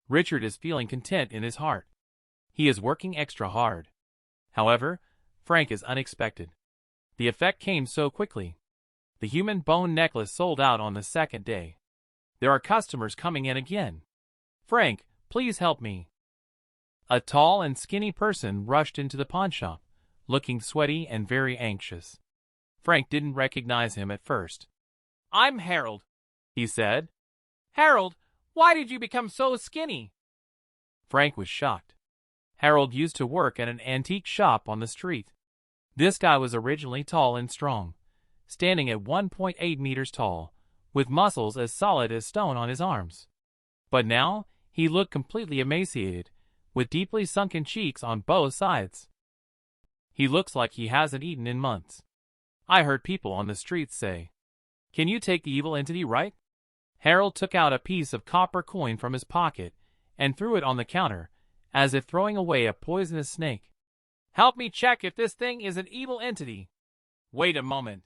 Richard is feeling content in his heart. He is working extra hard. However, Frank is unexpected. The effect came so quickly. The human bone necklace sold out on the second day. There are customers coming in again. Frank, please help me. A tall and skinny person rushed into the pawnshop, looking sweaty and very anxious. Frank didn't recognize him at first. "I'm Harold," he said. "Harold, why did you become so skinny?" Frank was shocked. Harold used to work at an antique shop on the street. This guy was originally tall and strong, standing at 1.8 meters tall, with muscles as solid as stone on his arms. But now, he looked completely emaciated, with deeply sunken cheeks on both sides. He looks like he hasn't eaten in months. I heard people on the streets say, "Can you take the evil entity right?" Harold took out a piece of copper coin from his pocket and threw it on the counter, as if throwing away a poisonous snake. "Help me check if this thing is an evil entity." "Wait a moment."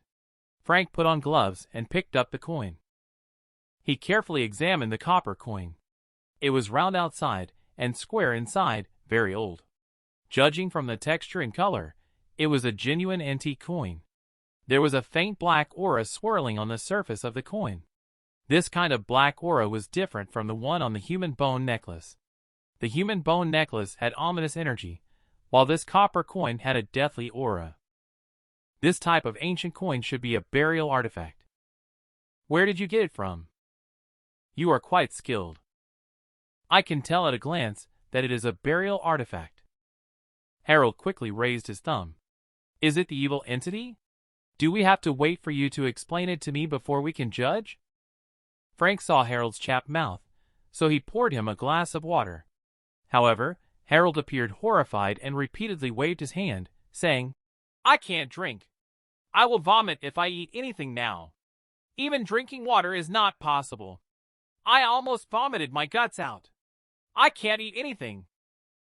Frank put on gloves and picked up the coin. He carefully examined the copper coin. It was round outside and square inside, very old. Judging from the texture and color, it was a genuine antique coin. There was a faint black aura swirling on the surface of the coin. This kind of black aura was different from the one on the human bone necklace. The human bone necklace had ominous energy, while this copper coin had a deathly aura. This type of ancient coin should be a burial artifact. Where did you get it from? You are quite skilled. I can tell at a glance that it is a burial artifact. Harold quickly raised his thumb. Is it the evil entity? Do we have to wait for you to explain it to me before we can judge? Frank saw Harold's chapped mouth, so he poured him a glass of water. However, Harold appeared horrified and repeatedly waved his hand, saying, "I can't drink. I will vomit if I eat anything now. Even drinking water is not possible. I almost vomited my guts out. I can't eat anything."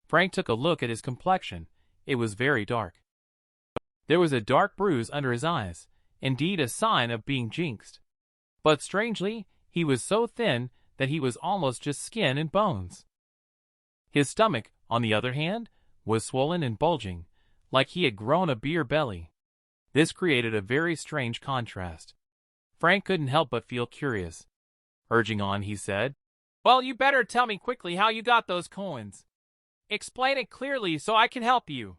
Frank took a look at his complexion. It was very dark. There was a dark bruise under his eyes, indeed a sign of being jinxed. But strangely, he was so thin that he was almost just skin and bones. His stomach, on the other hand, was swollen and bulging, like he had grown a beer belly. This created a very strange contrast. Frank couldn't help but feel curious. Urging on, he said, "Well, you better tell me quickly how you got those coins. Explain it clearly so I can help you."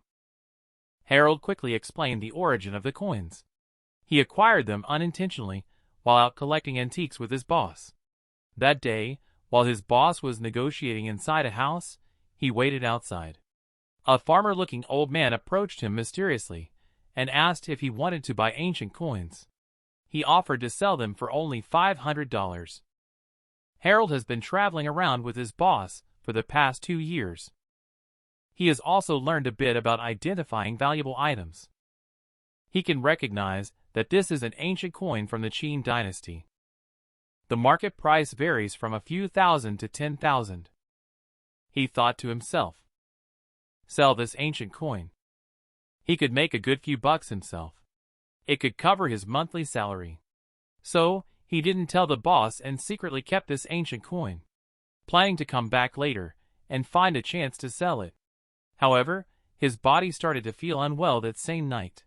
Harold quickly explained the origin of the coins. He acquired them unintentionally while out collecting antiques with his boss. That day, while his boss was negotiating inside a house, he waited outside. A farmer-looking old man approached him mysteriously and asked if he wanted to buy ancient coins. He offered to sell them for only $500. Harold has been traveling around with his boss for the past 2 years. He has also learned a bit about identifying valuable items. He can recognize that this is an ancient coin from the Qin dynasty. The market price varies from a few thousand to 10,000. He thought to himself, sell this ancient coin. He could make a good few bucks himself. It could cover his monthly salary. So, he didn't tell the boss and secretly kept this ancient coin, planning to come back later and find a chance to sell it. However, his body started to feel unwell that same night.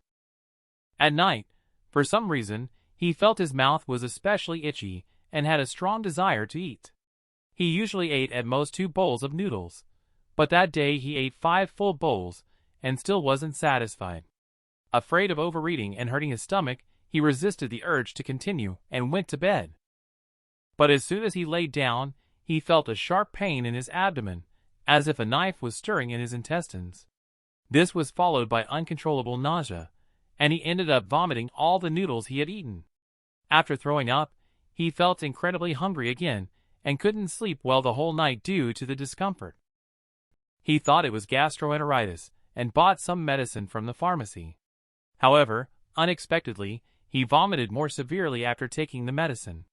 At night, for some reason, he felt his mouth was especially itchy and had a strong desire to eat. He usually ate at most 2 bowls of noodles, but that day he ate 5 full bowls and still wasn't satisfied. Afraid of overeating and hurting his stomach, he resisted the urge to continue and went to bed. But as soon as he laid down, he felt a sharp pain in his abdomen, as if a knife was stirring in his intestines. This was followed by uncontrollable nausea, and he ended up vomiting all the noodles he had eaten. After throwing up, he felt incredibly hungry again and couldn't sleep well the whole night due to the discomfort. He thought it was gastroenteritis and bought some medicine from the pharmacy. However, unexpectedly, he vomited more severely after taking the medicine.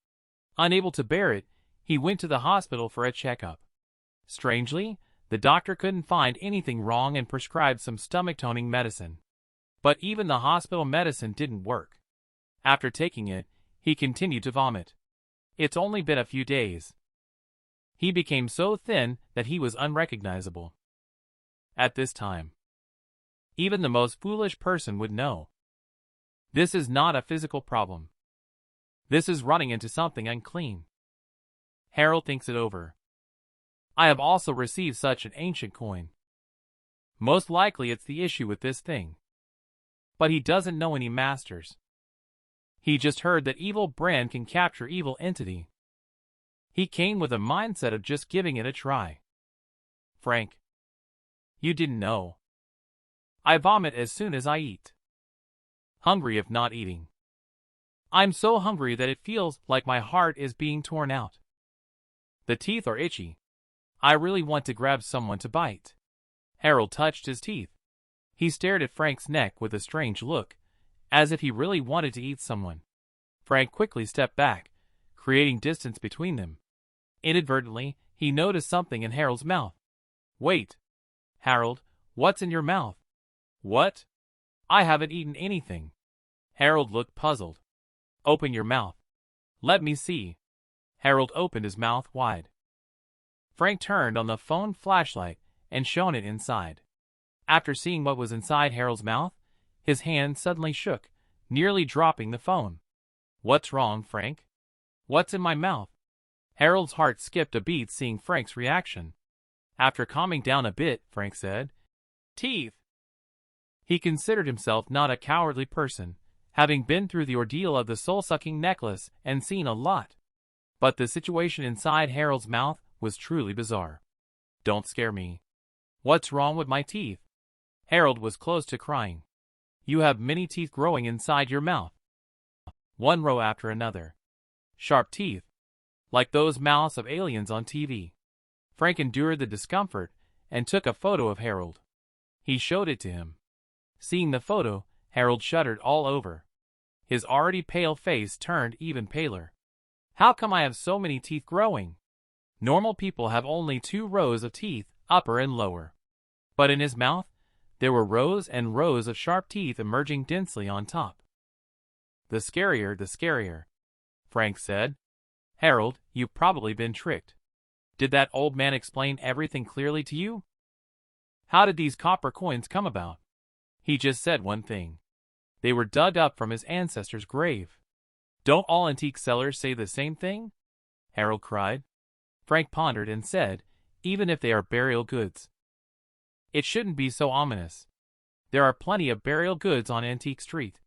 Unable to bear it, he went to the hospital for a checkup. Strangely, the doctor couldn't find anything wrong and prescribed some stomach-toning medicine. But even the hospital medicine didn't work. After taking it, he continued to vomit. It's only been a few days. He became so thin that he was unrecognizable. At this time, even the most foolish person would know. This is not a physical problem. This is running into something unclean. Harold thinks it over. I have also received such an ancient coin. Most likely it's the issue with this thing. But he doesn't know any masters. He just heard that evil brand can capture evil entity. He came with a mindset of just giving it a try. Frank, you didn't know. I vomit as soon as I eat. Hungry if not eating. I'm so hungry that it feels like my heart is being torn out. The teeth are itchy. I really want to grab someone to bite. Harold touched his teeth. He stared at Frank's neck with a strange look, as if he really wanted to eat someone. Frank quickly stepped back, creating distance between them. Inadvertently, he noticed something in Harold's mouth. Wait. Harold, what's in your mouth? What? I haven't eaten anything. Harold looked puzzled. Open your mouth. Let me see. Harold opened his mouth wide. Frank turned on the phone flashlight and shone it inside. After seeing what was inside Harold's mouth, his hand suddenly shook, nearly dropping the phone. What's wrong, Frank? What's in my mouth? Harold's heart skipped a beat seeing Frank's reaction. After calming down a bit, Frank said, Teeth. He considered himself not a cowardly person, having been through the ordeal of the soul-sucking necklace and seen a lot. But the situation inside Harold's mouth was truly bizarre. Don't scare me. What's wrong with my teeth? Harold was close to crying. You have many teeth growing inside your mouth. One row after another. Sharp teeth. Like those mouths of aliens on TV. Frank endured the discomfort and took a photo of Harold. He showed it to him. Seeing the photo, Harold shuddered all over. His already pale face turned even paler. How come I have so many teeth growing? Normal people have only 2 rows of teeth, upper and lower. But in his mouth, there were rows and rows of sharp teeth emerging densely on top. The scarier, Frank said. Harold, you've probably been tricked. Did that old man explain everything clearly to you? How did these copper coins come about? He just said one thing. They were dug up from his ancestor's grave. Don't all antique sellers say the same thing? Harold cried. Frank pondered and said, even if they are burial goods. It shouldn't be so ominous. There are plenty of burial goods on Antique Street.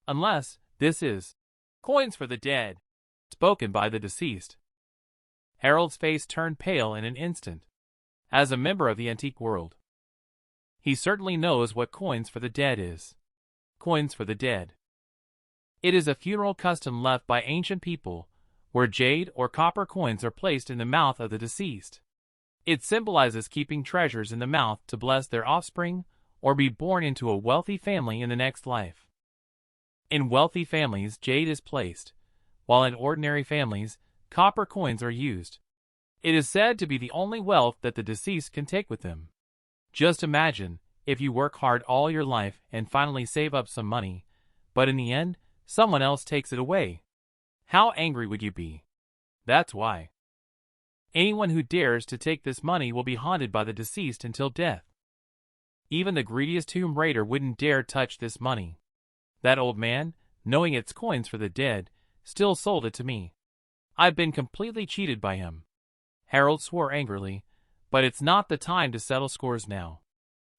Unless this is coins for the dead, spoken by the deceased. Harold's face turned pale in an instant. As a member of the antique world, he certainly knows what coins for the dead is. Coins for the dead. It is a funeral custom left by ancient people, where jade or copper coins are placed in the mouth of the deceased. It symbolizes keeping treasures in the mouth to bless their offspring or be born into a wealthy family in the next life. In wealthy families, jade is placed, while in ordinary families, copper coins are used. It is said to be the only wealth that the deceased can take with them. Just imagine, if you work hard all your life and finally save up some money, but in the end, someone else takes it away. How angry would you be? That's why. Anyone who dares to take this money will be haunted by the deceased until death. Even the greediest tomb raider wouldn't dare touch this money. That old man, knowing it's coins for the dead, still sold it to me. I've been completely cheated by him. Harold swore angrily, but it's not the time to settle scores now.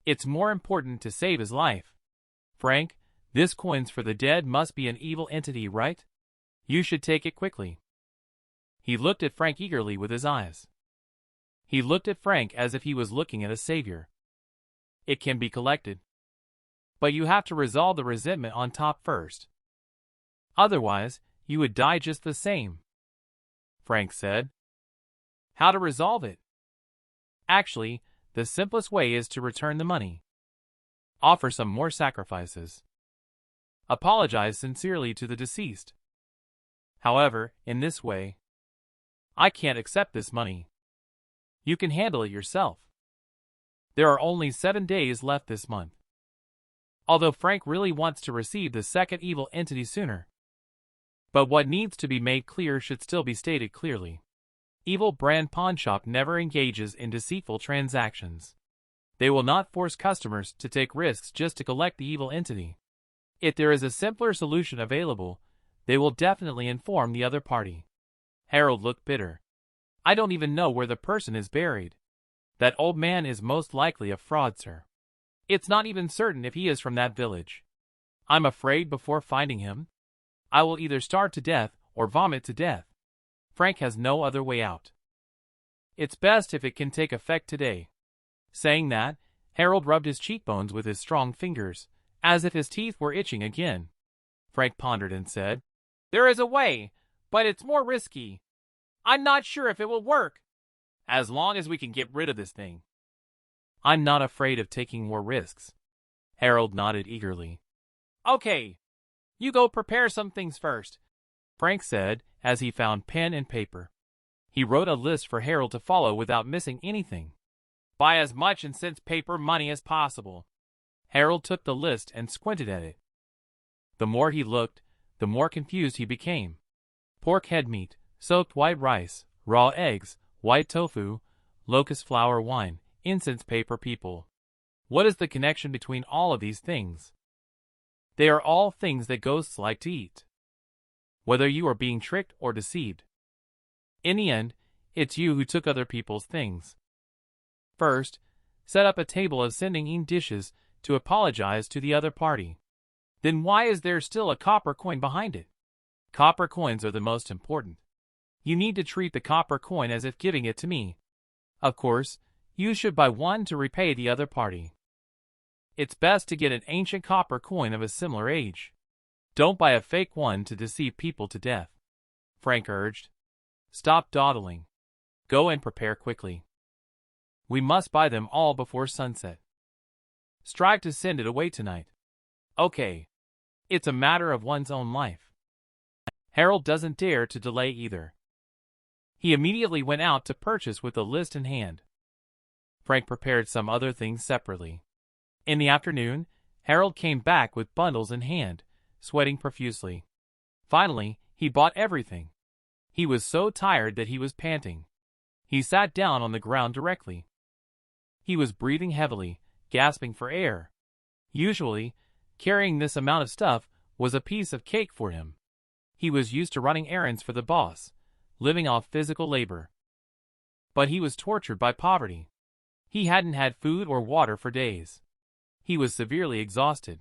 It's more important to save his life. Frank, this coins for the dead must be an evil entity, right? You should take it quickly. He looked at Frank eagerly with his eyes. He looked at Frank as if he was looking at a savior. It can be collected. But you have to resolve the resentment on top first. Otherwise, you would die just the same. Frank said. How to resolve it? Actually, the simplest way is to return the money. Offer some more sacrifices. Apologize sincerely to the deceased. However, in this way, I can't accept this money. You can handle it yourself. There are only 7 days left this month. Although Frank really wants to receive the second evil entity sooner. But what needs to be made clear should still be stated clearly. Evil brand pawnshop never engages in deceitful transactions. They will not force customers to take risks just to collect the evil entity. If there is a simpler solution available, they will definitely inform the other party. Harold looked bitter. I don't even know where the person is buried. That old man is most likely a fraudster. It's not even certain if he is from that village. I'm afraid before finding him, I will either starve to death or vomit to death. Frank has no other way out. It's best if it can take effect today. Saying that, Harold rubbed his cheekbones with his strong fingers, as if his teeth were itching again. Frank pondered and said, There is a way, but it's more risky. I'm not sure if it will work. As long as we can get rid of this thing. I'm not afraid of taking more risks. Harold nodded eagerly. Okay. You go prepare some things first, Frank said as he found pen and paper. He wrote a list for Harold to follow without missing anything. Buy as much and cents paper money as possible. Harold took the list and squinted at it. The more he looked, the more confused he became. Pork head meat, soaked white rice, raw eggs, white tofu, locust flour wine, incense paper people. What is the connection between all of these things? They are all things that ghosts like to eat. Whether you are being tricked or deceived. In the end, it's you who took other people's things. First, set up a table of sending dishes to apologize to the other party. Then why is there still a copper coin behind it? Copper coins are the most important. You need to treat the copper coin as if giving it to me. Of course, you should buy one to repay the other party. It's best to get an ancient copper coin of a similar age. Don't buy a fake one to deceive people to death. Frank urged. Stop dawdling. Go and prepare quickly. We must buy them all before sunset. Strive to send it away tonight. Okay. It's a matter of one's own life. Harold doesn't dare to delay either. He immediately went out to purchase with the list in hand. Frank prepared some other things separately. In the afternoon, Harold came back with bundles in hand, sweating profusely. Finally, he bought everything. He was so tired that he was panting. He sat down on the ground directly. He was breathing heavily, gasping for air. Usually, carrying this amount of stuff was a piece of cake for him. He was used to running errands for the boss, living off physical labor. But he was tortured by poverty. He hadn't had food or water for days. He was severely exhausted.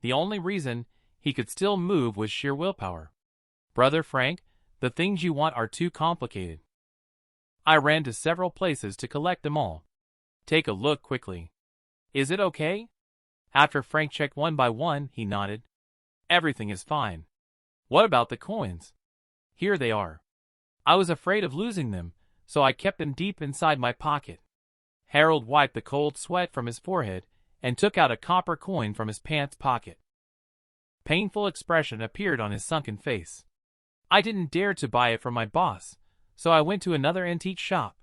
The only reason he could still move was sheer willpower. Brother Frank, the things you want are too complicated. I ran to several places to collect them all. Take a look quickly. Is it okay? After Frank checked one by one, he nodded. Everything is fine. What about the coins? Here they are. I was afraid of losing them, so I kept them deep inside my pocket. Harold wiped the cold sweat from his forehead and took out a copper coin from his pants pocket. Painful expression appeared on his sunken face. I didn't dare to buy it from my boss, so I went to another antique shop.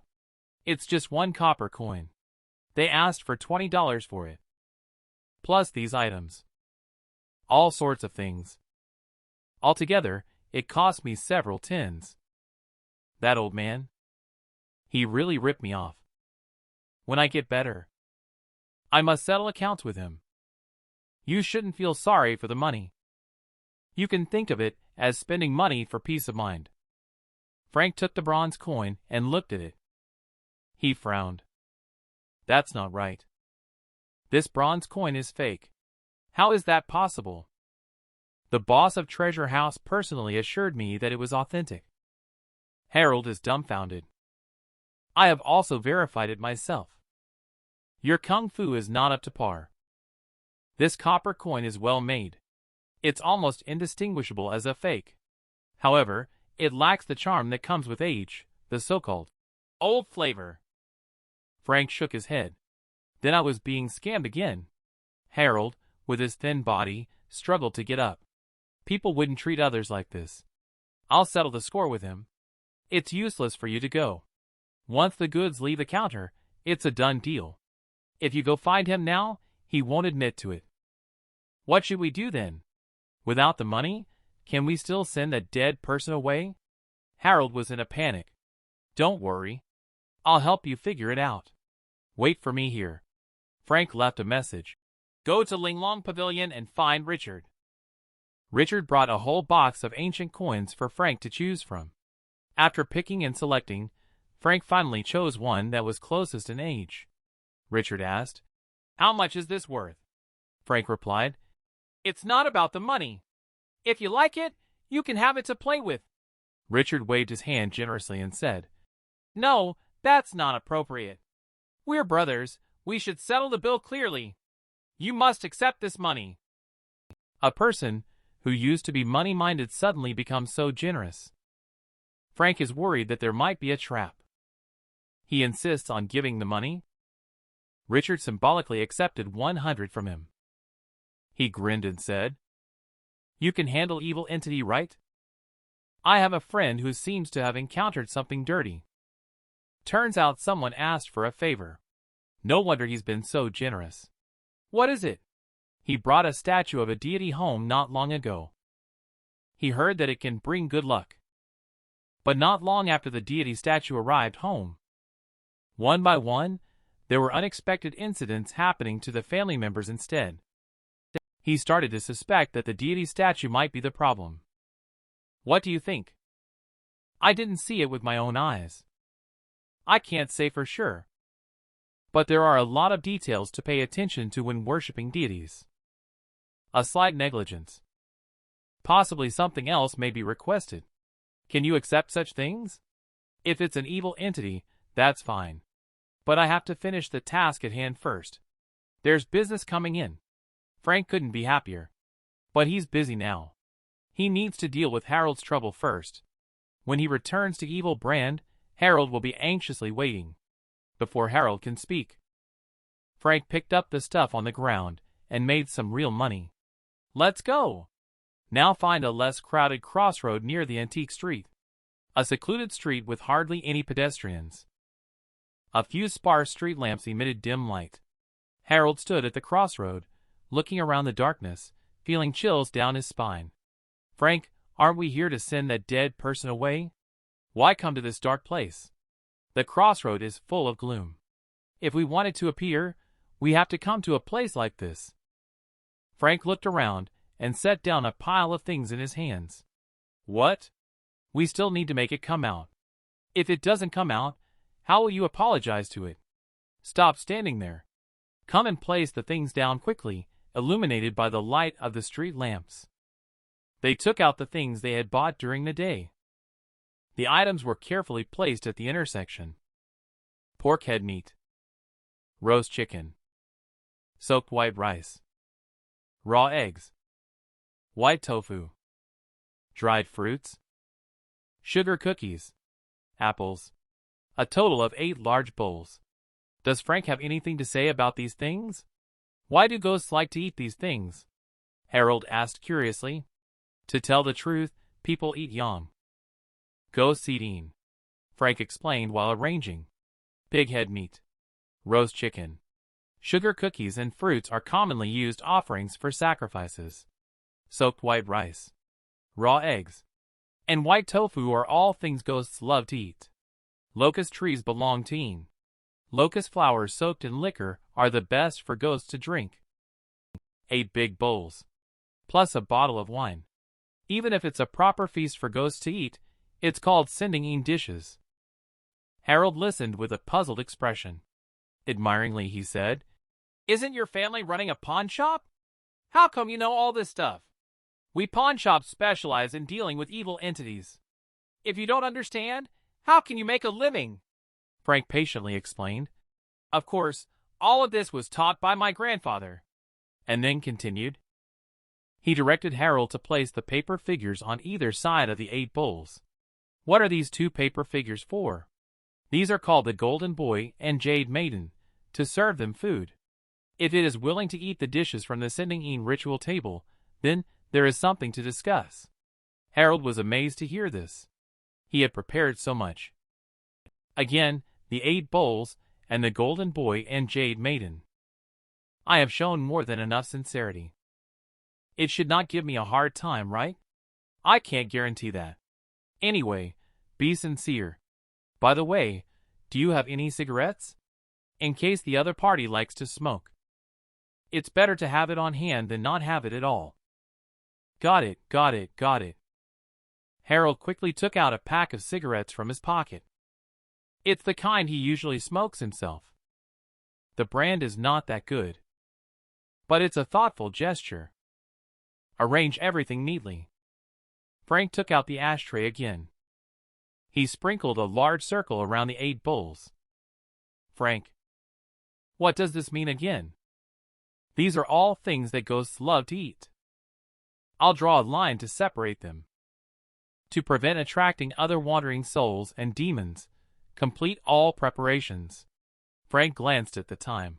It's just one copper coin. They asked for $20 for it. Plus these items. All sorts of things. Altogether, it cost me several tens. That old man. He really ripped me off. When I get better, I must settle accounts with him. You shouldn't feel sorry for the money. You can think of it as spending money for peace of mind. Frank took the bronze coin and looked at it. He frowned. That's not right. This bronze coin is fake. How is that possible? The boss of Treasure House personally assured me that it was authentic. Harold is dumbfounded. I have also verified it myself. Your kung fu is not up to par. This copper coin is well made. It's almost indistinguishable as a fake. However, it lacks the charm that comes with age, the so-called old flavor. Frank shook his head. Then I was being scammed again. Harold, with his thin body, struggled to get up. People wouldn't treat others like this. I'll settle the score with him. It's useless for you to go. Once the goods leave the counter, it's a done deal. If you go find him now, he won't admit to it. What should we do then? Without the money, can we still send a dead person away? Harold was in a panic. Don't worry. I'll help you figure it out. Wait for me here. Frank left a message. Go to Linglong Pavilion and find Richard. Richard brought a whole box of ancient coins for Frank to choose from. After picking and selecting, Frank finally chose one that was closest in age. Richard asked, How much is this worth? Frank replied, It's not about the money. If you like it, you can have it to play with. Richard waved his hand generously and said, No, that's not appropriate. We're brothers. We should settle the bill clearly. You must accept this money. A person who used to be money-minded suddenly becomes so generous. Frank is worried that there might be a trap. He insists on giving the money. Richard symbolically accepted 100 from him. He grinned and said, You can handle evil entity, right? I have a friend who seems to have encountered something dirty. Turns out someone asked for a favor. No wonder he's been so generous. What is it? He brought a statue of a deity home not long ago. He heard that it can bring good luck. But not long after the deity statue arrived home, one by one, there were unexpected incidents happening to the family members instead. He started to suspect that the deity statue might be the problem. What do you think? I didn't see it with my own eyes. I can't say for sure. But there are a lot of details to pay attention to when worshipping deities. A slight negligence. Possibly something else may be requested. Can you accept such things? If it's an evil entity, that's fine. But I have to finish the task at hand first. There's business coming in. Frank couldn't be happier. But he's busy now. He needs to deal with Harold's trouble first. When he returns to Evil Brand, Harold will be anxiously waiting. Before Harold can speak, Frank picked up the stuff on the ground and made some real money. Let's go! Now find a less crowded crossroad near the antique street. A secluded street with hardly any pedestrians. A few sparse street lamps emitted dim light. Harold stood at the crossroad, looking around the darkness, feeling chills down his spine. Frank, aren't we here to send that dead person away? Why come to this dark place? The crossroad is full of gloom. If we wanted to appear, we have to come to a place like this. Frank looked around and set down a pile of things in his hands. What? We still need to make it come out. If it doesn't come out, how will you apologize to it? Stop standing there. Come and place the things down quickly, illuminated by the light of the street lamps. They took out the things they had bought during the day. The items were carefully placed at the intersection. Pork head meat. Roast chicken. Soaked white rice. Raw eggs. White tofu. Dried fruits. Sugar cookies. Apples. A total of 8 large bowls. Does Frank have anything to say about these things? Why do ghosts like to eat these things? Harold asked curiously. To tell the truth, people eat yum. Ghosts eat een. Frank explained while arranging. Pig head meat. Roast chicken. Sugar cookies and fruits are commonly used offerings for sacrifices. Soaked white rice. Raw eggs. And white tofu are all things ghosts love to eat. Locust trees belong to een. Locust flowers soaked in liquor are the best for ghosts to drink. 8 big bowls. Plus a bottle of wine. Even if it's a proper feast for ghosts to eat, it's called sending een dishes. Harold listened with a puzzled expression. Admiringly, he said, Isn't your family running a pawn shop? How come you know all this stuff? We pawn shops specialize in dealing with evil entities. If you don't understand, how can you make a living? Frank patiently explained. Of course, all of this was taught by my grandfather. And then continued. He directed Harold to place the paper figures on either side of the 8 bowls. What are these 2 paper figures for? These are called the Golden Boy and Jade Maiden, to serve them food. If it is willing to eat the dishes from the sending een ritual table, then there is something to discuss. Harold was amazed to hear this. He had prepared so much. Again, the 8 bowls, and the Golden Boy and Jade Maiden. I have shown more than enough sincerity. It should not give me a hard time, right? I can't guarantee that. Anyway, be sincere. By the way, do you have any cigarettes? In case the other party likes to smoke. It's better to have it on hand than not have it at all. Got it, got it, got it. Harold quickly took out a pack of cigarettes from his pocket. It's the kind he usually smokes himself. The brand is not that good. But it's a thoughtful gesture. Arrange everything neatly. Frank took out the ashtray again. He sprinkled a large circle around the 8 bowls. Frank. What does this mean again? These are all things that ghosts love to eat. I'll draw a line to separate them. To prevent attracting other wandering souls and demons, complete all preparations. Frank glanced at the time.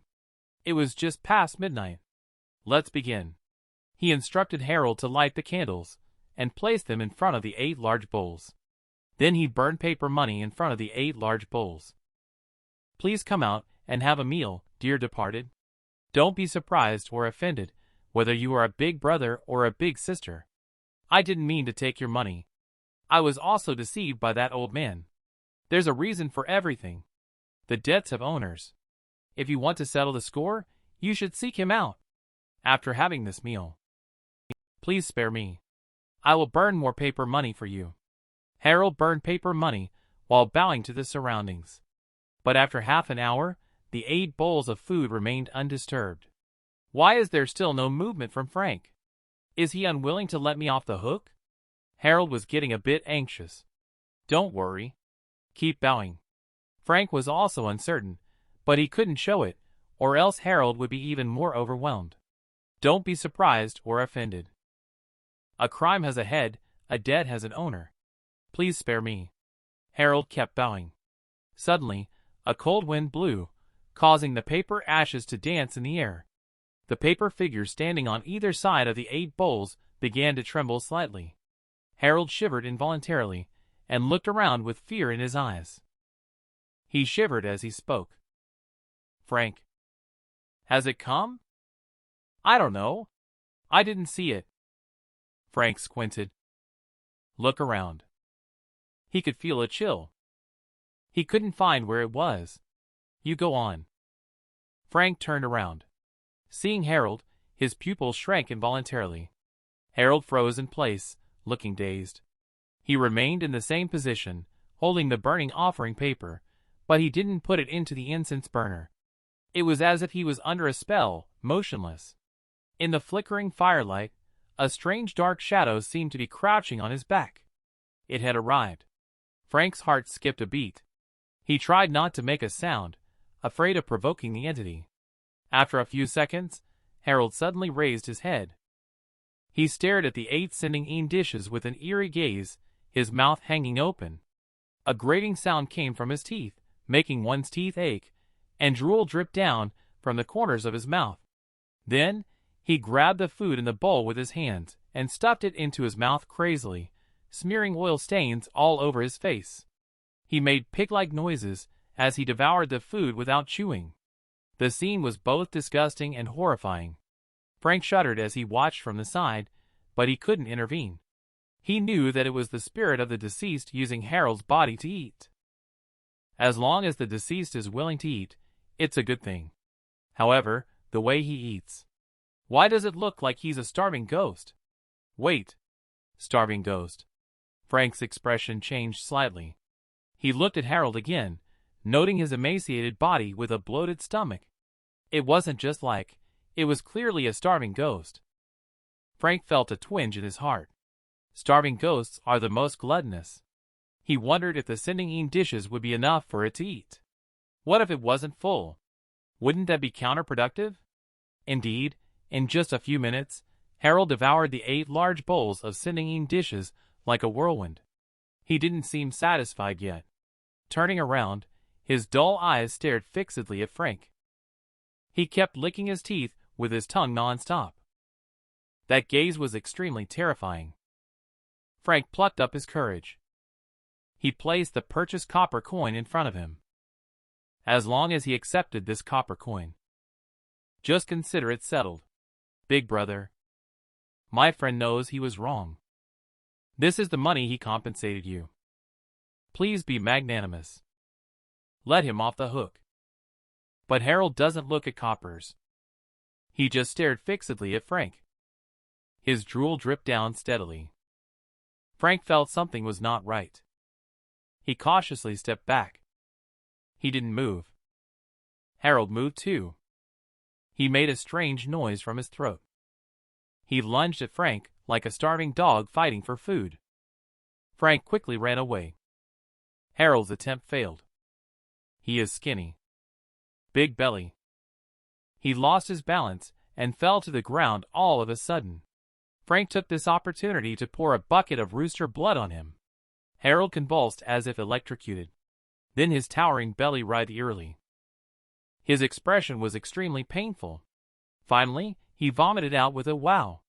It was just past midnight. Let's begin. He instructed Harold to light the candles and place them in front of the 8 large bowls. Then he burned paper money in front of the 8 large bowls. Please come out and have a meal, dear departed. Don't be surprised or offended whether you are a big brother or a big sister. I didn't mean to take your money. I was also deceived by that old man. There's a reason for everything. The debts have owners. If you want to settle the score, you should seek him out. After having this meal, please spare me. I will burn more paper money for you. Harold burned paper money while bowing to the surroundings. But after half an hour, the 8 bowls of food remained undisturbed. Why is there still no movement from Frank? Is he unwilling to let me off the hook? Harold was getting a bit anxious. Don't worry. Keep bowing. Frank was also uncertain, but he couldn't show it, or else Harold would be even more overwhelmed. Don't be surprised or offended. A crime has a head, a debt has an owner. Please spare me. Harold kept bowing. Suddenly, a cold wind blew, causing the paper ashes to dance in the air. The paper figures standing on either side of the 8 bowls began to tremble slightly. Harold shivered involuntarily and looked around with fear in his eyes. He shivered as he spoke. Frank. Has it come? I don't know. I didn't see it. Frank squinted. Look around. He could feel a chill. He couldn't find where it was. You go on. Frank turned around. Seeing Harold, his pupils shrank involuntarily. Harold froze in place, looking dazed. He remained in the same position, holding the burning offering paper, but he didn't put it into the incense burner. It was as if he was under a spell, motionless. In the flickering firelight, a strange dark shadow seemed to be crouching on his back. It had arrived. Frank's heart skipped a beat. He tried not to make a sound, afraid of provoking the entity. After a few seconds, Harold suddenly raised his head. He stared at the 8 sending dishes with an eerie gaze, his mouth hanging open. A grating sound came from his teeth, making one's teeth ache, and drool dripped down from the corners of his mouth. Then, he grabbed the food in the bowl with his hands and stuffed it into his mouth crazily, smearing oil stains all over his face. He made pig-like noises as he devoured the food without chewing. The scene was both disgusting and horrifying. Frank shuddered as he watched from the side, but he couldn't intervene. He knew that it was the spirit of the deceased using Harold's body to eat. As long as the deceased is willing to eat, it's a good thing. However, the way he eats. Why does it look like he's a starving ghost? Wait. Starving ghost. Frank's expression changed slightly. He looked at Harold again, noting his emaciated body with a bloated stomach. It wasn't just like, it was clearly a starving ghost. Frank felt a twinge in his heart. Starving ghosts are the most gluttonous. He wondered if the sending dishes would be enough for it to eat. What if it wasn't full? Wouldn't that be counterproductive? Indeed, in just a few minutes, Harold devoured the 8 large bowls of sending dishes like a whirlwind. He didn't seem satisfied yet. Turning around, his dull eyes stared fixedly at Frank. He kept licking his teeth with his tongue non-stop. That gaze was extremely terrifying. Frank plucked up his courage. He placed the purchased copper coin in front of him. As long as he accepted this copper coin. Just consider it settled. Big brother. My friend knows he was wrong. This is the money he compensated you. Please be magnanimous. let him off the hook. But Harold doesn't look at coppers. He just stared fixedly at Frank. His drool dripped down steadily. Frank felt something was not right. He cautiously stepped back. He didn't move. Harold moved too. He made a strange noise from his throat. He lunged at Frank like a starving dog fighting for food. Frank quickly ran away. Harold's attempt failed. He is skinny. Big belly. He lost his balance and fell to the ground all of a sudden. Frank took this opportunity to pour a bucket of rooster blood on him. Harold convulsed as if electrocuted. Then his towering belly writhed eerily. His expression was extremely painful. Finally, he vomited out with a wow.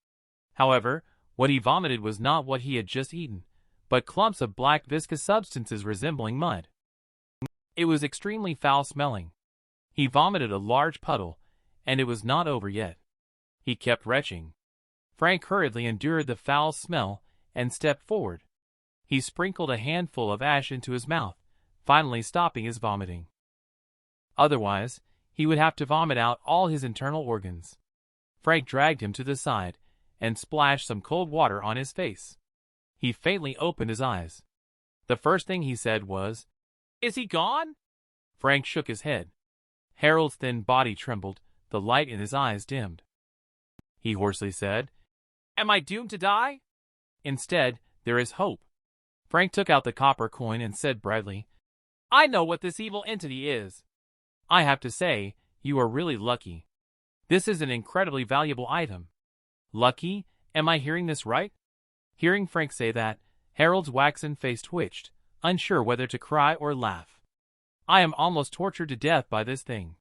However, what he vomited was not what he had just eaten, but clumps of black viscous substances resembling mud. It was extremely foul-smelling. He vomited a large puddle, and it was not over yet. He kept retching. Frank hurriedly endured the foul smell and stepped forward. He sprinkled a handful of ash into his mouth, finally stopping his vomiting. Otherwise, he would have to vomit out all his internal organs. Frank dragged him to the side and splashed some cold water on his face. He faintly opened his eyes. The first thing he said was, "Is he gone?" Frank shook his head. Harold's thin body trembled, the light in his eyes dimmed. He hoarsely said, "Am I doomed to die?" "Instead, there is hope." Frank took out the copper coin and said brightly, "I know what this evil entity is. I have to say, you are really lucky. This is an incredibly valuable item." "Lucky? Am I hearing this right?" Hearing Frank say that, Harold's waxen face twitched, unsure whether to cry or laugh. "I am almost tortured to death by this thing."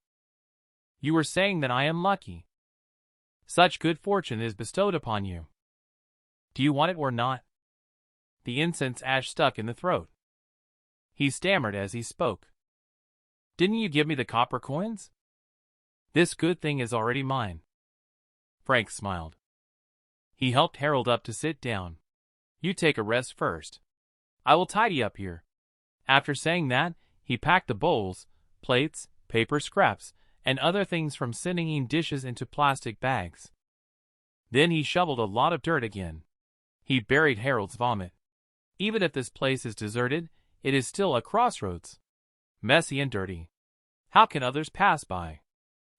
"You were saying that I am lucky. Such good fortune is bestowed upon you. Do you want it or not?" The incense ash stuck in the throat. He stammered as he spoke. "Didn't you give me the copper coins? This good thing is already mine." Frank smiled. He helped Harold up to sit down. "You take a rest first. I will tidy up here." After saying that, he packed the bowls, plates, paper scraps, and other things from sending dishes into plastic bags. Then he shoveled a lot of dirt again. He buried Harold's vomit. Even if this place is deserted, it is still a crossroads. Messy and dirty. How can others pass by?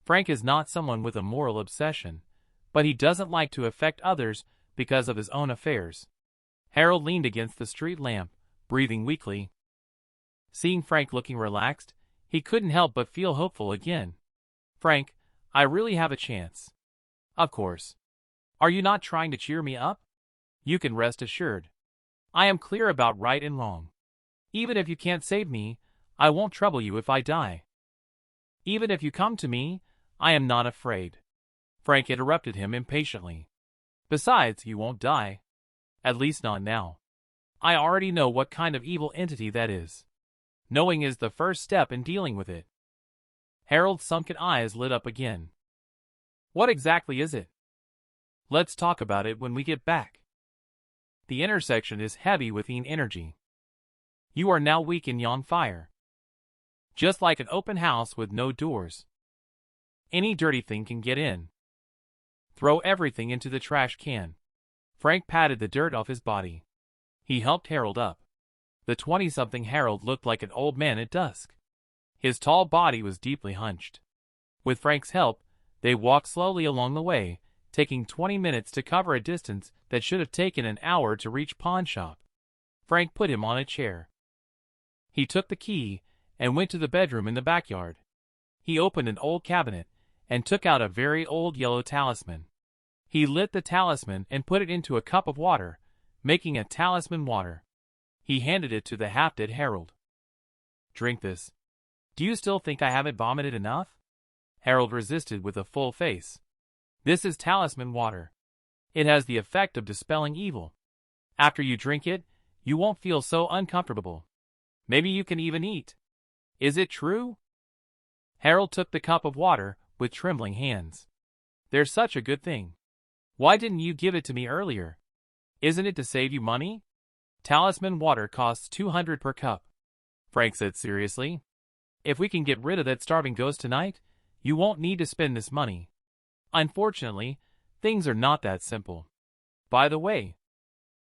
Frank is not someone with a moral obsession, but he doesn't like to affect others because of his own affairs. Harold leaned against the street lamp, breathing weakly. Seeing Frank looking relaxed, he couldn't help but feel hopeful again. "Frank, I really have a chance." "Of course. Are you not trying to cheer me up?" "You can rest assured. I am clear about right and wrong. Even if you can't save me, I won't trouble you if I die. Even if you come to me, I am not afraid." Frank interrupted him impatiently. "Besides, you won't die. At least not now. I already know what kind of evil entity that is. Knowing is the first step in dealing with it." Harold's sunken eyes lit up again. "What exactly is it?" "Let's talk about it when we get back. The intersection is heavy with yin energy. You are now weak in yang fire. Just like an open house with no doors. Any dirty thing can get in. Throw everything into the trash can." Frank patted the dirt off his body. He helped Harold up. The 20-something Harold looked like an old man at dusk. His tall body was deeply hunched. With Frank's help, they walked slowly along the way, taking 20 minutes to cover a distance that should have taken an hour to reach pawn shop. Frank put him on a chair. He took the key and went to the bedroom in the backyard. He opened an old cabinet and took out a very old yellow talisman. He lit the talisman and put it into a cup of water, making a talisman water. He handed it to the half-dead Harold. "Drink this. Do you still think I haven't vomited enough?" Harold resisted with a full face. "This is talisman water. It has the effect of dispelling evil. After you drink it, you won't feel so uncomfortable. Maybe you can even eat. Is it true?" Harold took the cup of water with trembling hands. "There's such a good thing. Why didn't you give it to me earlier? Isn't it to save you money?" "Talisman water costs 200 per cup," Frank said seriously. If we can get rid of that starving ghost tonight, you won't need to spend this money. Unfortunately, things are not that simple. By the way,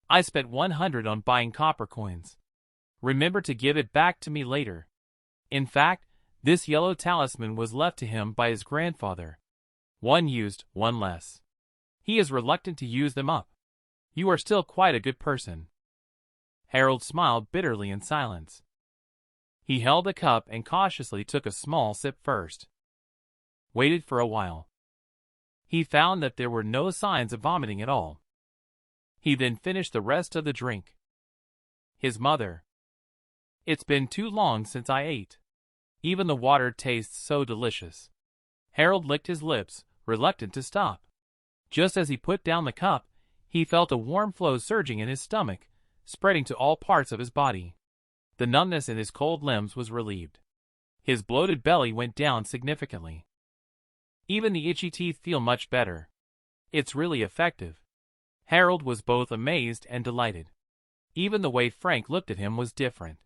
I spent 100 on buying copper coins. Remember to give it back to me later. In fact, this yellow talisman was left to him by his grandfather. One used, one less. He is reluctant to use them up. You are still quite a good person. Harold smiled bitterly in silence. He held the cup and cautiously took a small sip first. Waited for a while. He found that there were no signs of vomiting at all. He then finished the rest of the drink. His mother. It's been too long since I ate. Even the water tastes so delicious. Harold licked his lips, reluctant to stop. Just as he put down the cup, he felt a warm flow surging in his stomach, spreading to all parts of his body. The numbness in his cold limbs was relieved. His bloated belly went down significantly. Even the itchy teeth feel much better. It's really effective. Harold was both amazed and delighted. Even the way Frank looked at him was different.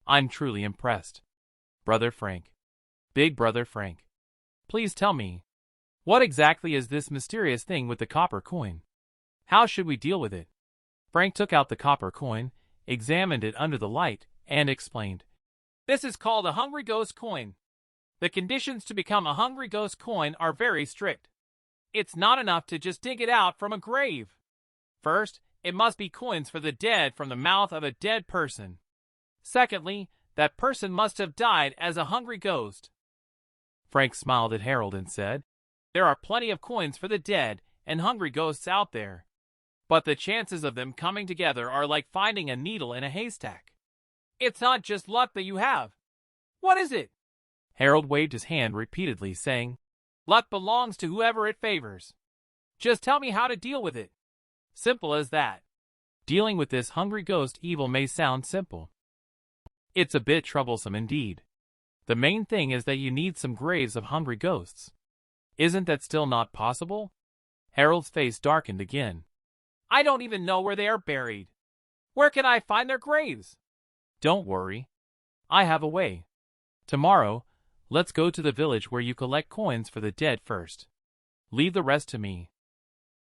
I'm truly impressed. Brother Frank. Big Brother Frank. Please tell me, what exactly is this mysterious thing with the copper coin? How should we deal with it? Frank took out the copper coin, examined it under the light, and explained. This is called a Hungry Ghost coin. The conditions to become a Hungry Ghost coin are very strict. It's not enough to just dig it out from a grave. First, it must be coins for the dead from the mouth of a dead person. Secondly, that person must have died as a hungry ghost. Frank smiled at Harold and said, There are plenty of coins for the dead and hungry ghosts out there. But the chances of them coming together are like finding a needle in a haystack. It's not just luck that you have. What is it? Harold waved his hand repeatedly, saying, Luck belongs to whoever it favors. Just tell me how to deal with it. Simple as that. Dealing with this hungry ghost evil may sound simple. It's a bit troublesome indeed. The main thing is that you need some graves of hungry ghosts. Isn't that still not possible? Harold's face darkened again. I don't even know where they are buried. Where can I find their graves? Don't worry. I have a way. Tomorrow, let's go to the village where you collect coins for the dead first. Leave the rest to me.